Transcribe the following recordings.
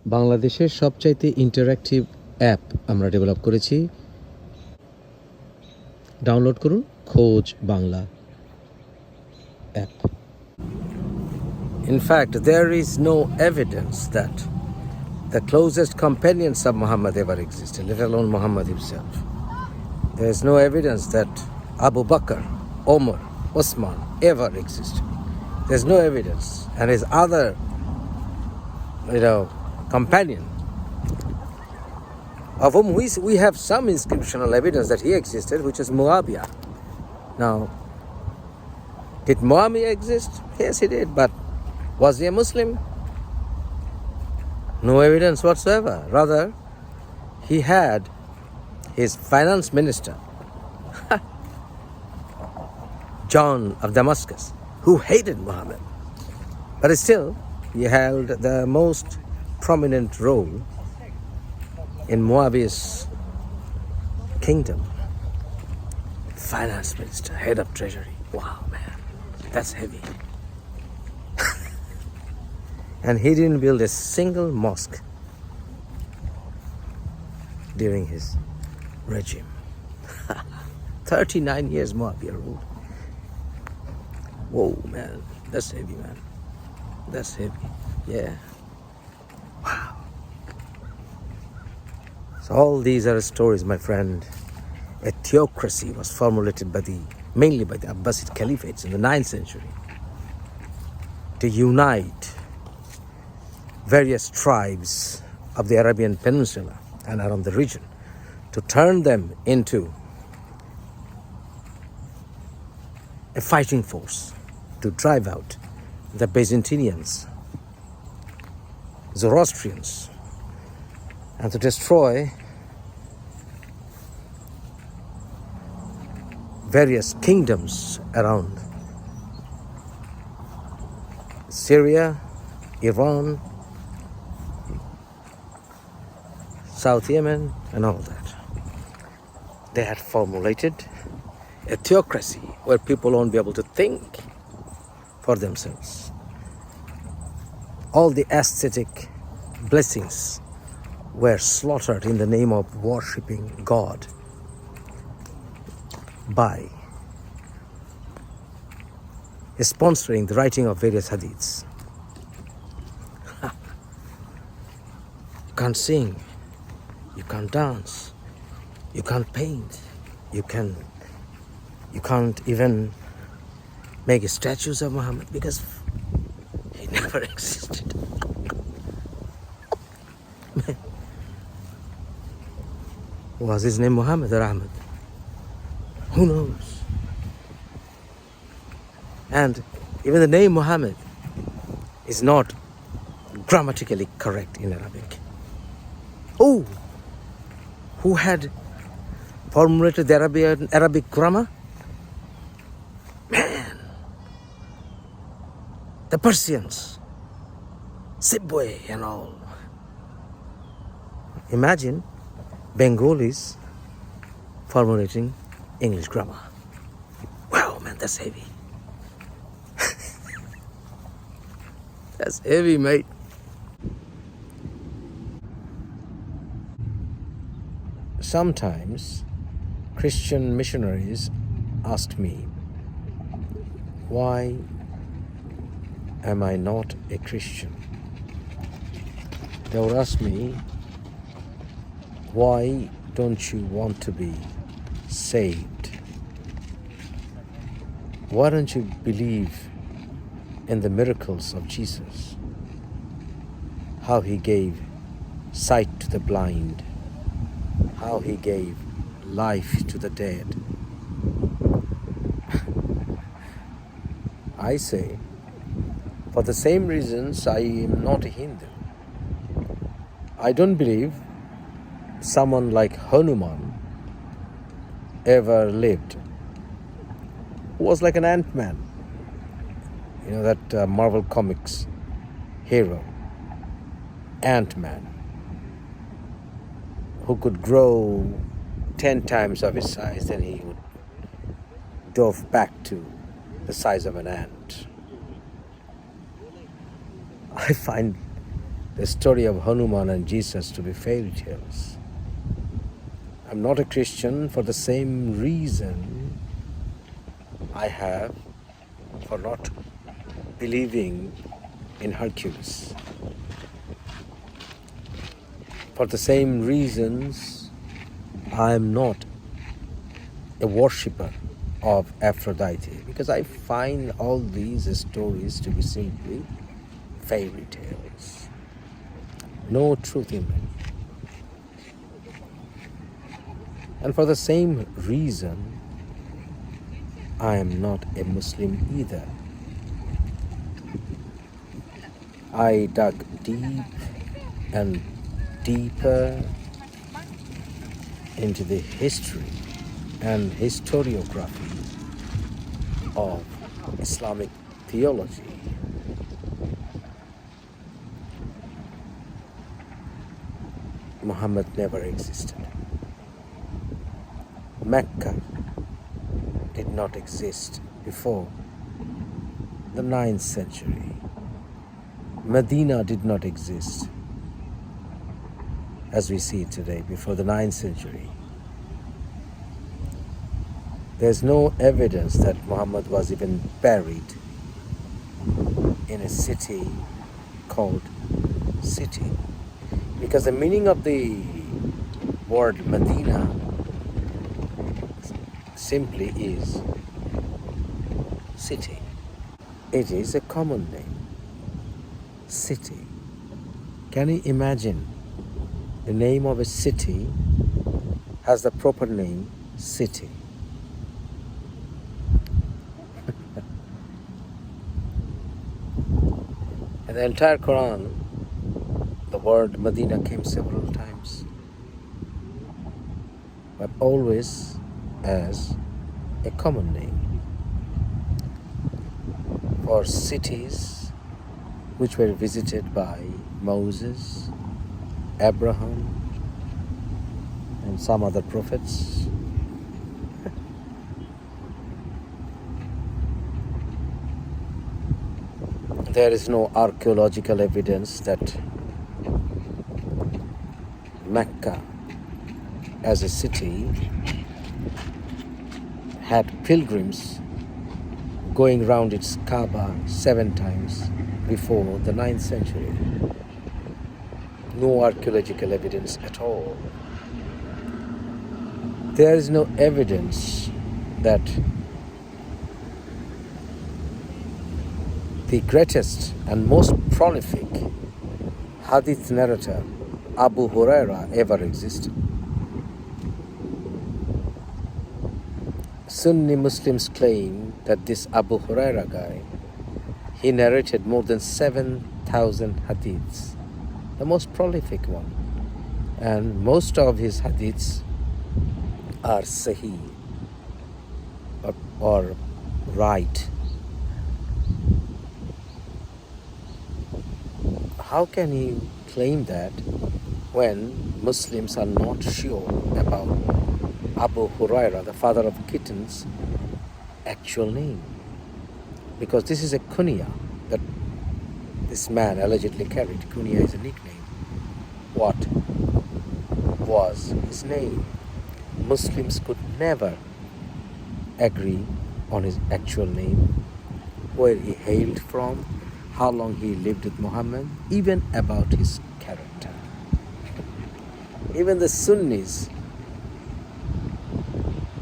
বাংলাদেশের সবচাইতে interactive app আমরা ডেভেলপ করেছি। ডাউনলোড করুন খোঁজ Bangla app. In fact, there is no evidence that the closest companions of Muhammad ever existed, let alone Muhammad himself. There is no evidence that Abu Bakr, Omar, Osman ever existed. There's no evidence. And his other, companion, of whom we have some inscriptional evidence that he existed, which is Muawiyah. Now, did Muawiyah exist? Yes, he did, but was he a Muslim? No evidence whatsoever. Rather, he had his finance minister, John of Damascus, who hated Muhammad. But still, he held the most prominent role in Muawiyah's kingdom. Finance minister, head of treasury. Wow, man, that's heavy. And he didn't build a single mosque during his regime. 39 years Muawiyah ruled. Whoa, man, that's heavy, man. That's heavy, yeah. Wow. So all these are stories, my friend. A theocracy was formulated mainly by the Abbasid Caliphates in the 9th century to unite various tribes of the Arabian Peninsula and around the region, to turn them into a fighting force to drive out the Byzantinians, Zoroastrians, and to destroy various kingdoms around Syria, Iran, South Yemen, and all that. They had formulated a theocracy where people won't be able to think for themselves. All the aesthetic blessings were slaughtered in the name of worshipping God by sponsoring the writing of various hadiths. You can't sing, you can't dance, you can't paint, you can't even make statues of Muhammad because he never existed. Was his name Muhammad or Ahmed? Who knows? And even the name Muhammad is not grammatically correct in Arabic. Oh, who had formulated the Arabic grammar? Man, the Persians, Sibwe and all. Imagine Bengalis formulating English grammar. Wow, man, that's heavy. That's heavy, mate. Sometimes Christian missionaries asked me, why am I not a Christian? They would ask me, why don't you want to be saved? Why don't you believe in the miracles of Jesus? How he gave sight to the blind, how he gave life to the dead. I say, for the same reasons I am not a Hindu. I don't believe someone like Hanuman ever lived, who was like an Ant-Man, that Marvel Comics hero, Ant-Man, who could grow 10 times of his size, then he would dove back to the size of an ant. I find the story of Hanuman and Jesus to be fairy tales. I'm not a Christian for the same reason I have for not believing in Hercules. For the same reasons, I am not a worshipper of Aphrodite, because I find all these stories to be simply fairy tales. No truth in them. And for the same reason, I am not a Muslim either. I dug deep and deeper into the history and historiography of Islamic theology. Muhammad never existed. Mecca did not exist before the 9th century. Medina did not exist as we see it today before the 9th century. There's no evidence that Muhammad was even buried in a city called city, because the meaning of the word Medina simply is city. It is a common name, city. Can you imagine the name of a city has the proper name, city? In the entire Quran, the word Medina came several times, but always as a common name for cities which were visited by Moses, Abraham, and some other prophets. There is no archaeological evidence that Mecca as a city had pilgrims going round its Kaaba 7 times before the 9th century. No archaeological evidence at all. There is no evidence that the greatest and most prolific hadith narrator, Abu Huraira, ever existed. Sunni Muslims claim that this Abu Huraira guy, he narrated more than 7,000 hadiths, the most prolific one. And most of his hadiths are sahih or right. How can he claim that when Muslims are not sure about Abu Huraira, the father of kittens, actual name? Because this is a kunya that this man allegedly carried. Kunya is a nickname. What was his name? Muslims could never agree on his actual name, where he hailed from, how long he lived with Muhammad, even about his character. Even the Sunnis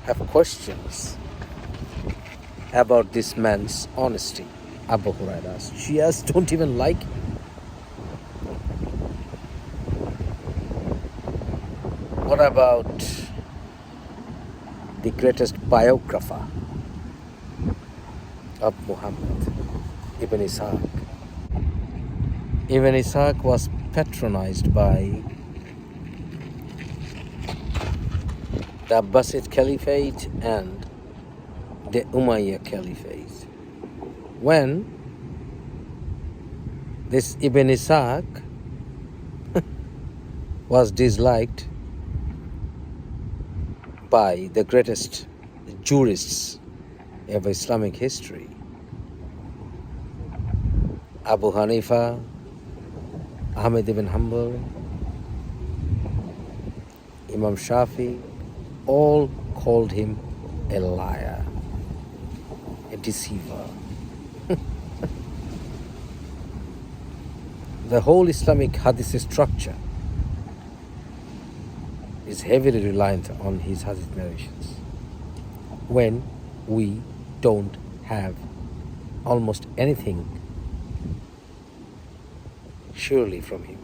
have questions about this man's honesty, Abu Huraira's. Shias don't even like him. What about the greatest biographer of Muhammad, Ibn Ishaq? Ibn Ishaq was patronized by the Abbasid Caliphate and the Umayyad Caliphate. When this Ibn Ishaq was disliked by the greatest jurists of Islamic history, Abu Hanifa, Ahmed ibn Hanbal, Imam Shafi, all called him a liar, a deceiver. The whole Islamic hadith structure is heavily reliant on his hadith narrations. When we don't have almost anything surely from him,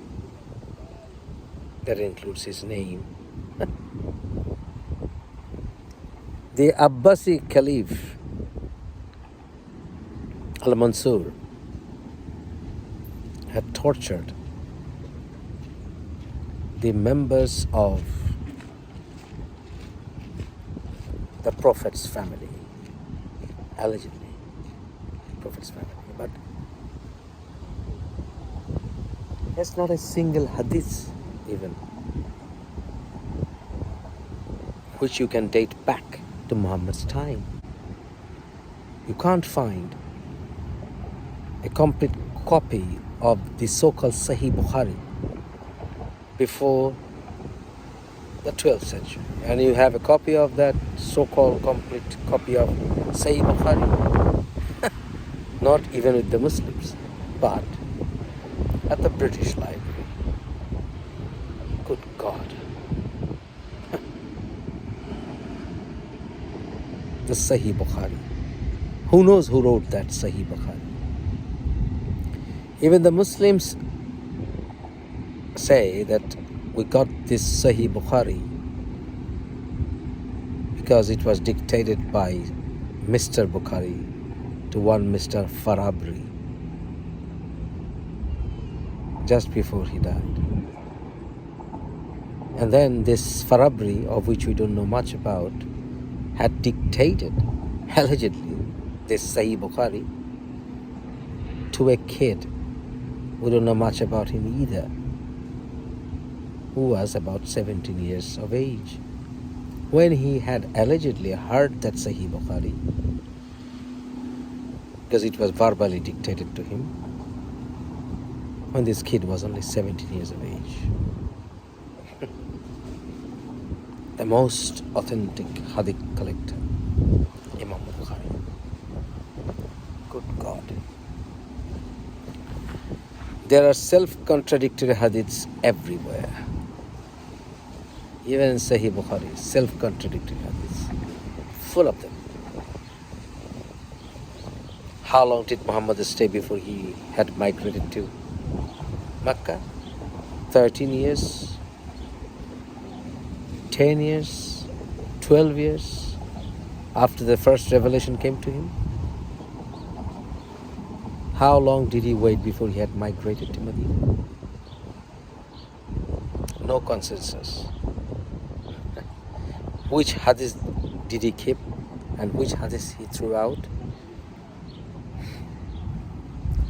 that includes his name. The Abbasi Caliph Al-Mansur had tortured the members of the Prophet's family, allegedly, Prophet's family. But there's not a single hadith even which you can date back to Muhammad's time. You can't find a complete copy of the so-called Sahih Bukhari before the 12th century. And you have a copy of that so-called complete copy of Sahih Bukhari, not even with the Muslims, but at the British Library. Good God. The Sahih Bukhari. Who knows who wrote that Sahih Bukhari? Even the Muslims say that we got this Sahih Bukhari because it was dictated by Mr. Bukhari to one Mr. Farabri just before he died. And then this Farabri, of which we don't know much about, had dictated, allegedly, this Sahih Bukhari to a kid. We don't know much about him either, who was about 17 years of age, when he had allegedly heard that Sahih Bukhari, because it was verbally dictated to him, when this kid was only 17 years of age. The most authentic hadith collector, Imam Bukhari. Good God. There are self-contradictory hadiths everywhere. Even in Sahih Bukhari, self-contradictory hadiths, full of them. How long did Muhammad stay before he had migrated to Mecca? 13 years? 10 years, 12 years after the first revelation came to him? How long did he wait before he had migrated to Medina? No consensus. Which hadith did he keep and which hadith he threw out?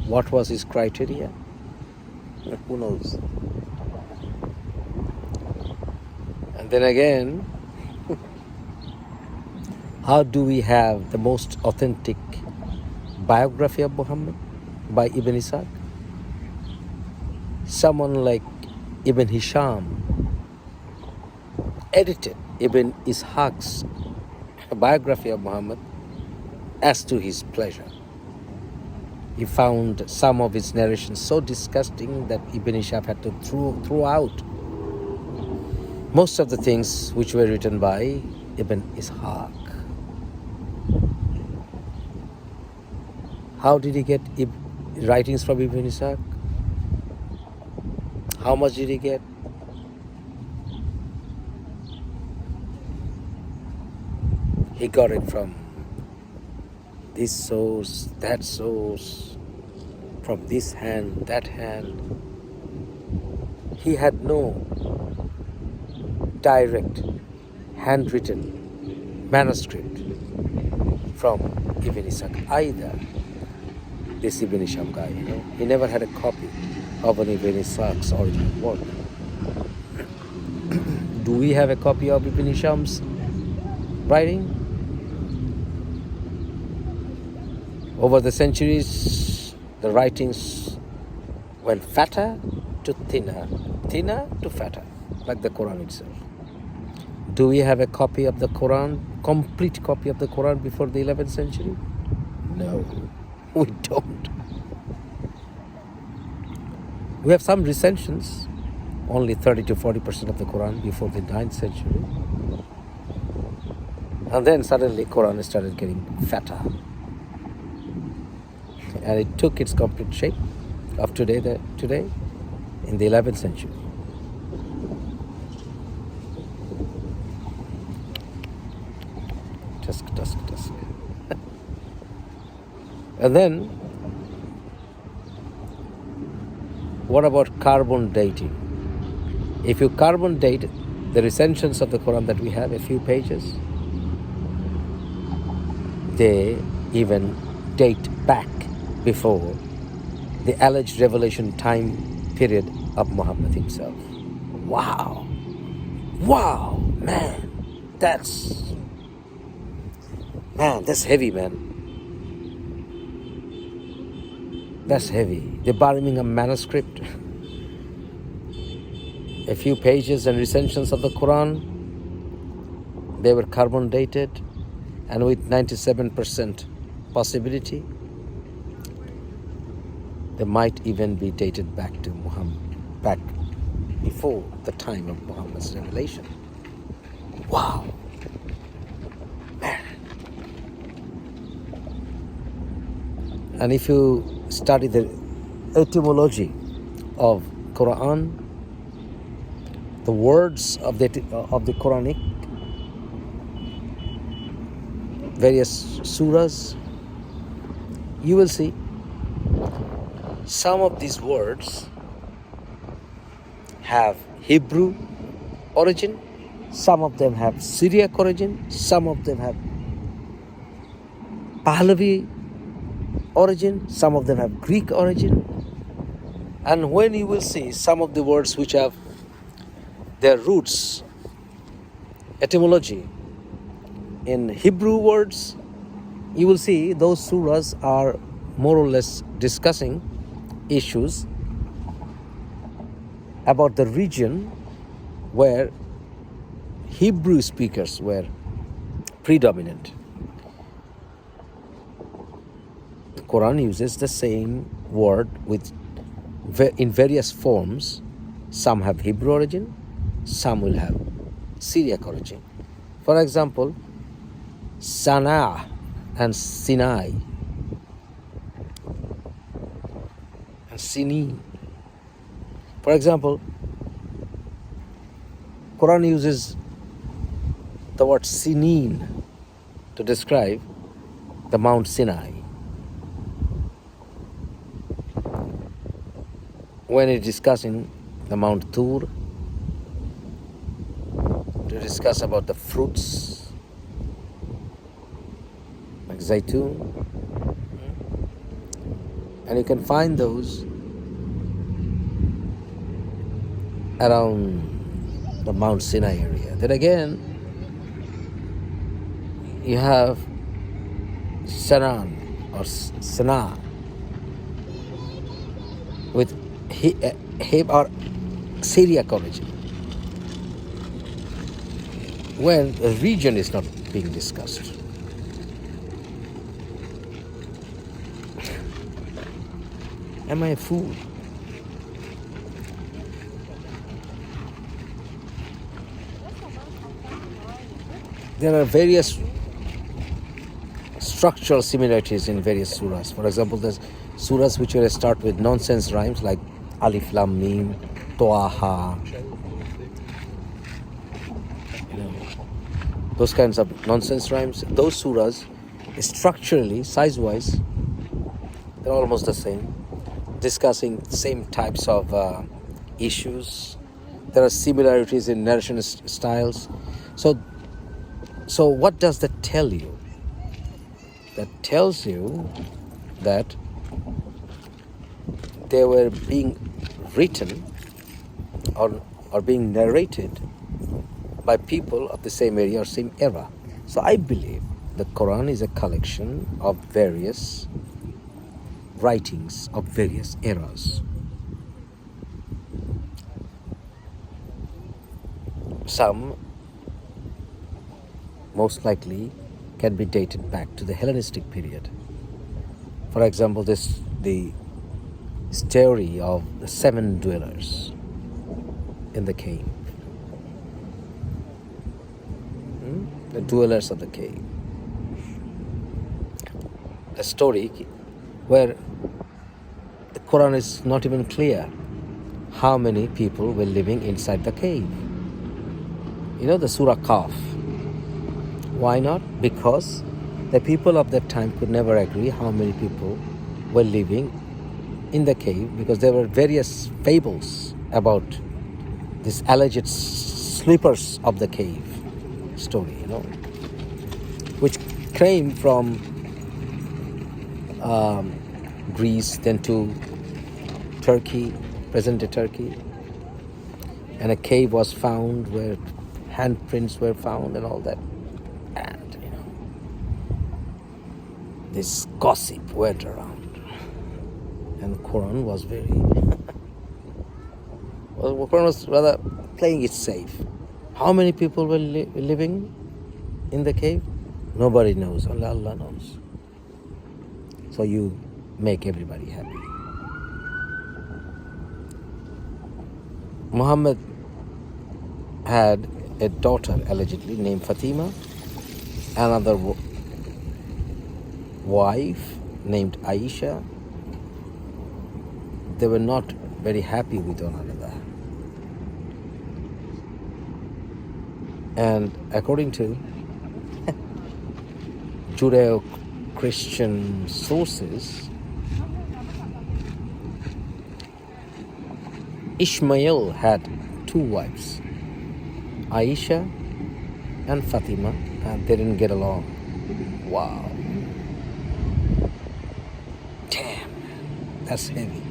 What was his criteria? Who knows? And then again, how do we have the most authentic biography of Muhammad by Ibn Ishaq? Someone like Ibn Hisham edited Ibn Ishaq's biography of Muhammad as to his pleasure. He found some of his narrations so disgusting that Ibn Ishaq had to throw out most of the things which were written by Ibn Ishaq. How did he get writings from Ibn Ishaq? How much did he get? He got it from this source, that source, from this hand, that hand. He had no direct, handwritten manuscript from Ibn Ishaq either. This Ibn Hisham guy, he never had a copy of an Ibn Ishaq's original work. Do we have a copy of Ibn Hisham's writing? Over the centuries, the writings went fatter, to thinner, thinner to fatter, like the Quran itself. Do we have a copy of the Quran, complete copy of the Quran before the 11th century? No, we don't. We have some recensions, only 30 to 40% of the Quran before the 9th century. And then suddenly Quran started getting fatter. And it took its complete shape of today in the 11th century. Tusk. And then, what about carbon dating? If you carbon date the recensions of the Quran that we have, a few pages, they even date back before the alleged revelation time period of Muhammad himself. Wow, man, that's heavy, man. That's heavy. The Birmingham manuscript, a few pages and recensions of the Quran, they were carbon dated, and with 97% possibility, they might even be dated back to Muhammad, back before the time of Muhammad's revelation. Wow, man. And if you study the etymology of Quran, the words of the Quranic various surahs, you will see some of these words have Hebrew origin, some of them have Syriac origin, some of them have Pahlavi origin, some of them have Greek origin. And when you will see some of the words which have their roots, etymology, in Hebrew words, you will see those surahs are more or less discussing issues about the region where Hebrew speakers were predominant. The Quran uses the same word in various forms. Some have Hebrew origin, some will have Syriac origin. For example, Sana'a and Sinai and Sinin. For example, Quran uses the word Sinin to describe the Mount Sinai. When it's discussing the Mount Tur, to discuss about the fruits like Zaytun, and you can find those around the Mount Sinai area. Then again, you have Sanan or Sana with or Syriac origin, when the region is not being discussed. Am I a fool? There are various structural similarities in various surahs. For example, there's surahs which will start with nonsense rhymes like Alif Lam Mim, Toaha, those kinds of nonsense rhymes. Those surahs, structurally, size-wise, they're almost the same, discussing same types of issues. There are similarities in narration styles. So what does that tell you? That tells you that they were being written or being narrated by people of the same area or same era. So I believe the Quran is a collection of various writings of various eras. Some, most likely, can be dated back to the Hellenistic period. For example, the story of the 7 dwellers in the cave. The dwellers of the cave. A story where the Quran is not even clear how many people were living inside the cave. You know, the Surah Kaf. Why not? Because the people of that time could never agree how many people were living in the cave, because there were various fables about these alleged sleepers of the cave story, which came from Greece, then to Turkey, present-day Turkey, and a cave was found where handprints were found and all that. And, this gossip went around. And the Quran was very... well, the Quran was rather playing it safe. How many people were living in the cave? Nobody knows. Only Allah knows. So you make everybody happy. Muhammad had a daughter, allegedly, named Fatima, another wife named Aisha. They were not very happy with one another. And according to Judeo-Christian sources, Ishmael had 2 wives, Aisha and Fatima, and they didn't get along. Wow. Damn, that's heavy.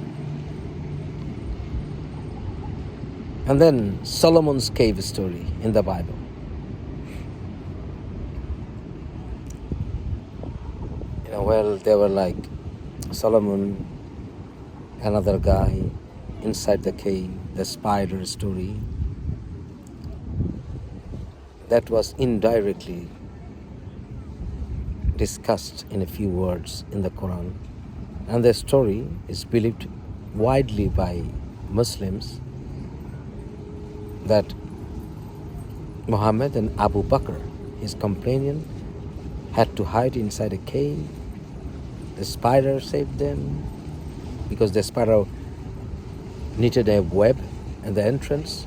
And then Solomon's cave story in the Bible. Well, they were like Solomon, another guy inside the cave, the spider story. That was indirectly discussed in a few words in the Quran. And the story is believed widely by Muslims that Muhammad and Abu Bakr, his companion, had to hide inside a cave. The spider saved them because the spider knitted a web at the entrance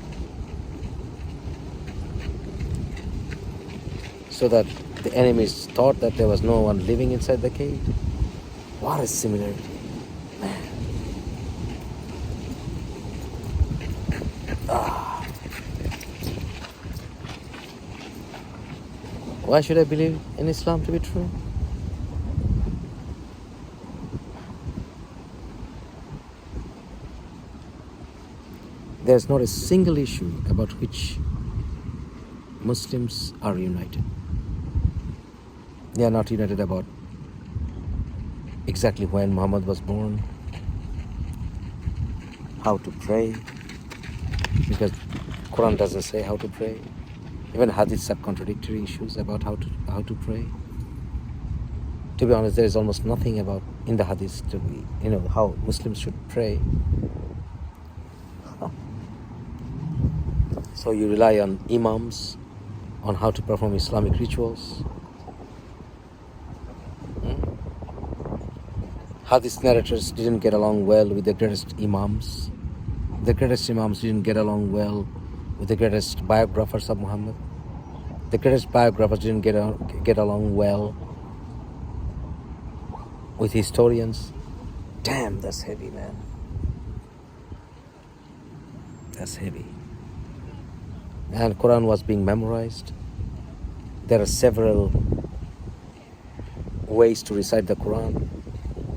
so that the enemies thought that there was no one living inside the cave. What a similarity, man. Why should I believe in Islam to be true? There's not a single issue about which Muslims are united. They are not united about exactly when Muhammad was born, how to pray, because Quran doesn't say how to pray. Even hadiths have contradictory issues about how to pray. To be honest, there is almost nothing about in the hadiths to be, how Muslims should pray. So you rely on imams, on how to perform Islamic rituals. Hadith narrators didn't get along well with the greatest imams. The greatest imams didn't get along well with the greatest biographers of Muhammad. The greatest biographers didn't get along well with historians. Damn, that's heavy, man. That's heavy. And Quran was being memorized. There are several ways to recite the Quran.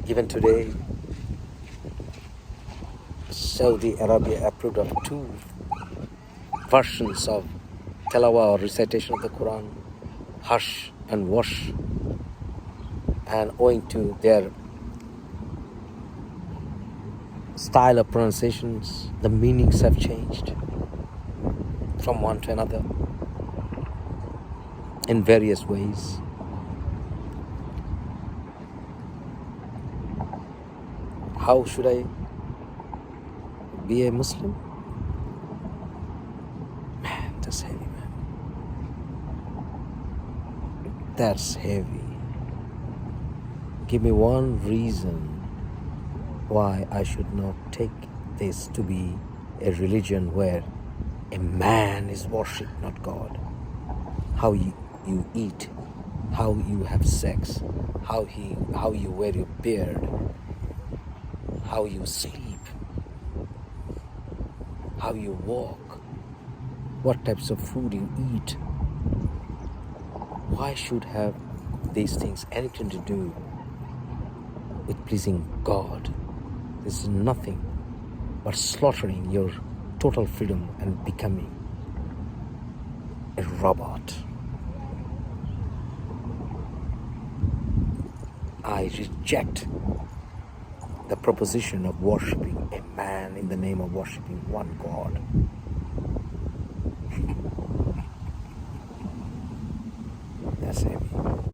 Even today, Saudi Arabia approved of 2 versions of tilawah or recitation of the Quran, Harsh and Warsh. And owing to their style of pronunciations, the meanings have changed. from one to another in various ways. How should I be a Muslim? Man, that's heavy, man. That's heavy. Give me one reason why I should not take this to be a religion where a man is worshipped, not God. How you eat, how you have sex, how you wear your beard, how you sleep, how you walk, what types of food you eat. Why should have these things anything to do with pleasing God? This is nothing but slaughtering your total freedom and becoming a robot. I reject the proposition of worshipping a man in the name of worshipping one God.